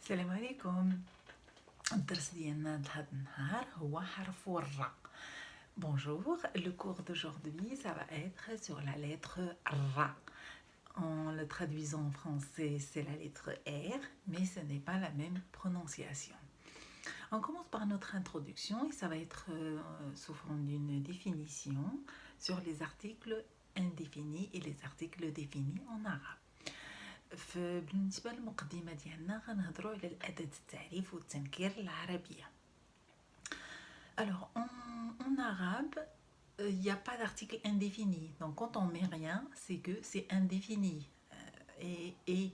السلام عليكم. الدرس ديالنا لهذا النهار هو حرف الراء. Bonjour, le cours d'aujourd'hui ça va être sur la lettre Ra. En le traduisant en français, c'est la lettre R, mais ce n'est pas la même prononciation. On commence par notre introduction et ça va être sous forme d'une définition sur les articles indéfinis et les articles définis en arabe. بالنسبة للمقدمة ديالنا غنهضروا على الأداة التعريف والتنكير العربية. Alors en arabe, il n'y a pas d'article indéfini. Donc quand on met rien, c'est que c'est indéfini. Et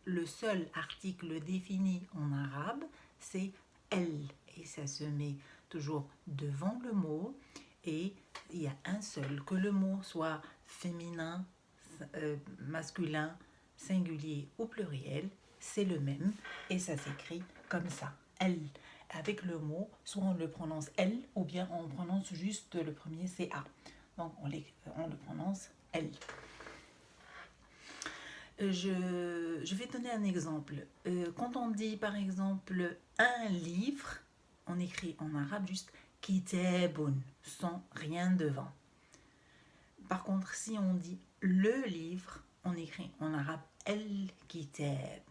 le seul article défini en arabe, c'est elle. Et ça se met toujours devant le mot. Et il y a un seul, que le mot soit féminin, masculin, singulier ou pluriel, c'est le même et ça s'écrit comme ça, elle. Avec le mot, soit on le prononce elle ou bien on prononce juste le premier CA. Donc on le prononce elle. Je vais donner un exemple. Quand on dit par exemple un livre, on écrit en arabe juste kitabun sans rien devant. Par contre, si on dit le livre, on écrit en arabe el-kitab.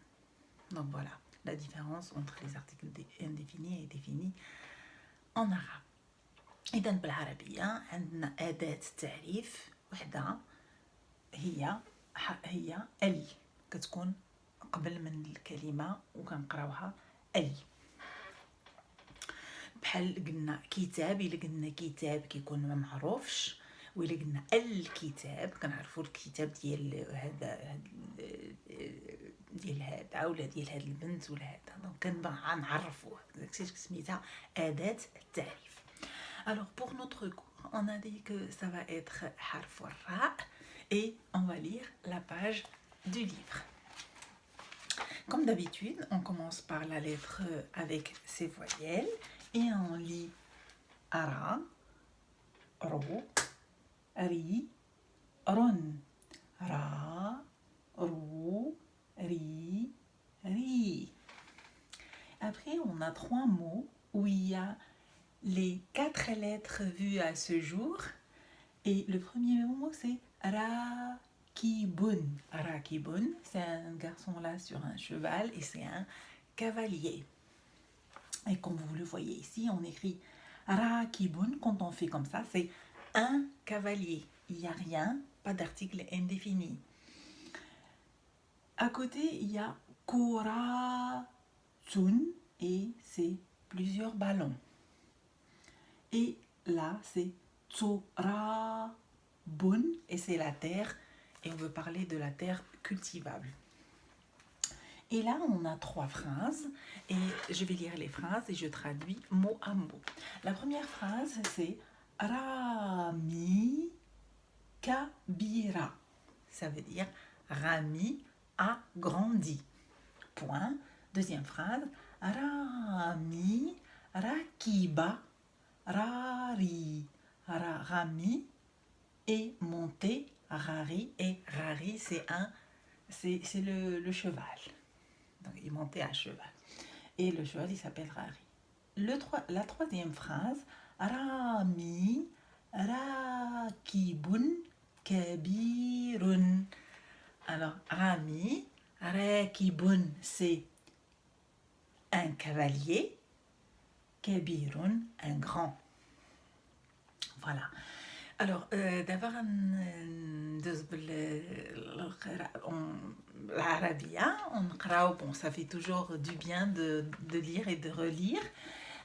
Donc voilà la différence entre les articles indéfinis et définis en arabe. إذا بالعربية عندنا أداة تعريف وحدة هي ال، كتكون قبل من الكلمة وكنقراوها ال. بحال قلنا كتاب، إلا قلنا كتاب كيكون ما معروفش، وإلا قلنا الكتاب كنعرفوا الكتاب ديال هذا ديال هذا ولا ديال هاد البنت ولا هذا. دونك كنعرفوه، داكشي سميتها أداة التعريف. Alors pour notre cours, on a dit que ça va être حرف الراء et on va lire la page du livre. Comme d'habitude, on commence par la lettre avec ses voyelles et on lit ara, ro, ri, ron, ra, rou, ri, ri. Après, on a 3 mots où il y a les 4 lettres vues à ce jour. Et le premier mot, c'est rakibun. Rakibun, c'est un garçon là sur un cheval et c'est un cavalier. Et comme vous le voyez ici, on écrit rakibun. Quand on fait comme ça, c'est un cavalier. Il n'y a rien, pas d'article indéfini. À côté, il y a kuratun et c'est plusieurs ballons. Et là, c'est tsurabun et c'est la terre. Et on veut parler de la terre cultivable. Et là, on a 3 phrases. Et je vais lire les phrases et je traduis mot à mot. La première phrase, c'est Rami kabira. Ça veut dire Rami a grandi. Point. Deuxième phrase, Rami rakiba rari. Rami est monté, rari, et rari c'est le cheval. Donc il est monté à cheval. Et le cheval il s'appelle rari. La troisième phrase, Rami rakibun kabirun. Alors Rami rakibun c'est un cavalier, kabirun un grand. Voilà. Alors d'abord l'Arabia, bon, ça fait toujours du bien de lire et de relire.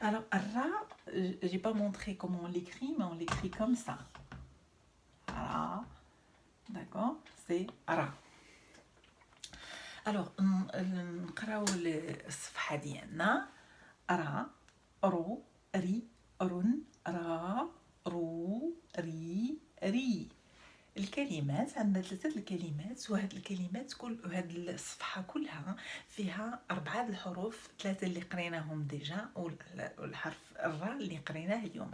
Alors Ra, j'ai pas montré comment on l'écrit, mais on l'écrit comme ça. Ra, d'accord, c'est Ra. Alors نقراو الصفحة ديالنا را رو ري رن را رو ري ري. الكلمات عندنا 3 الكلمات، وهاد الكلمات هاد الصفحة كلها فيها 4 الحروف، 3 اللي قريناهم ديجا والحرف الراء اللي قريناه اليوم.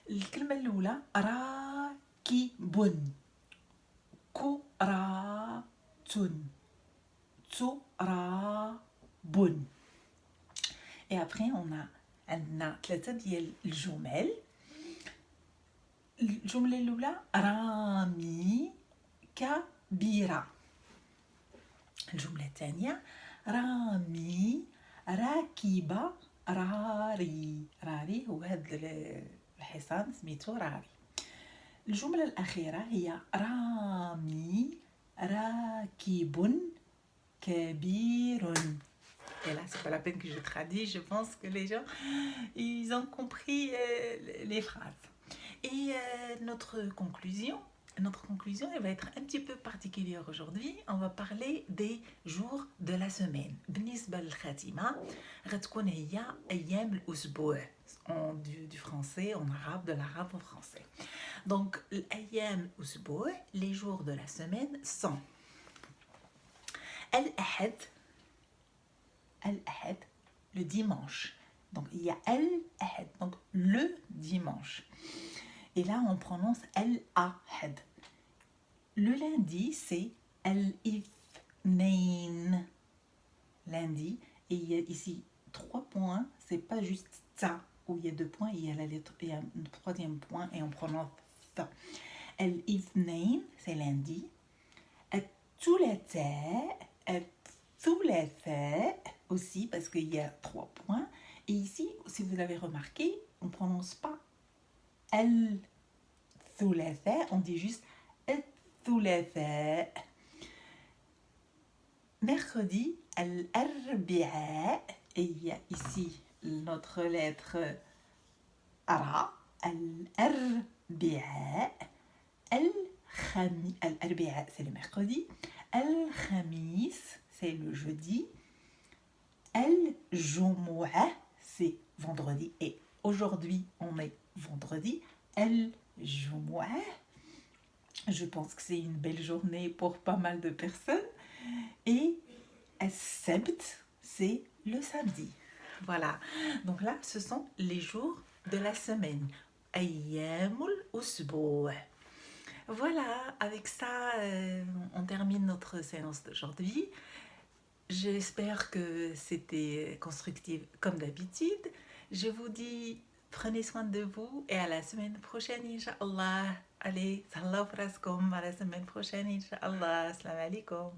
الكلمة الأولى راكبن، كراتن، ترابن. Et après, on a عندنا 3 ديال الجمل. الجملة الأولى رامي كبيرة. الجملة الثانية رامي راكبة راري. راري هو هذا الحصان سميتو راري. الجملة الأخيرة هي رامي راكب كبير. Et là, c'est pas la peine que je traduis, je pense que les gens, ils ont compris les phrases. Et notre conclusion, elle va être un petit peu particulière aujourd'hui. On va parler des jours de la semaine. بالنسبة للخاتمة غتكون هي أيام الأسبوع du français en arabe, de l'arabe au français. Donc, الأيام الأسبوع, les jours de la semaine sont الأحد, le dimanche. Donc, il y a الأحد, donc le dimanche. Et là, on prononce al-ahad. Le lundi, c'est al-ithnain. Lundi. Et il y a ici 3 points. C'est pas juste ta où il y a 2 points. Il y a la lettre, il y a un 3e point et on prononce ta. Al-ithnain, c'est lundi. Al-thulatha aussi parce qu'il y a 3 points. Et ici, si vous l'avez remarqué, on ne prononce pas al-thulatha, on dit juste al-thulatha. Mercredi, al-arbi'a, et il y a ici notre lettre ara, al-arbi'a, al-arbi'a, c'est le mercredi, al-khamis, c'est le jeudi, al-jumu'a, c'est vendredi, et aujourd'hui on est vendredi, al-jumu'a. Je pense que c'est une belle journée pour pas mal de personnes. Et al-sabt, c'est le samedi. Voilà. Donc là, ce sont les jours de la semaine. Ayyamul usbu'. Voilà, avec ça, on termine notre séance d'aujourd'hui. J'espère que c'était constructif comme d'habitude. Je vous dis, prenez soin de vous et à la semaine prochaine, Inch'Allah. Allez, salam fraskom, à la semaine prochaine, Inch'Allah. Assalamu alaikum.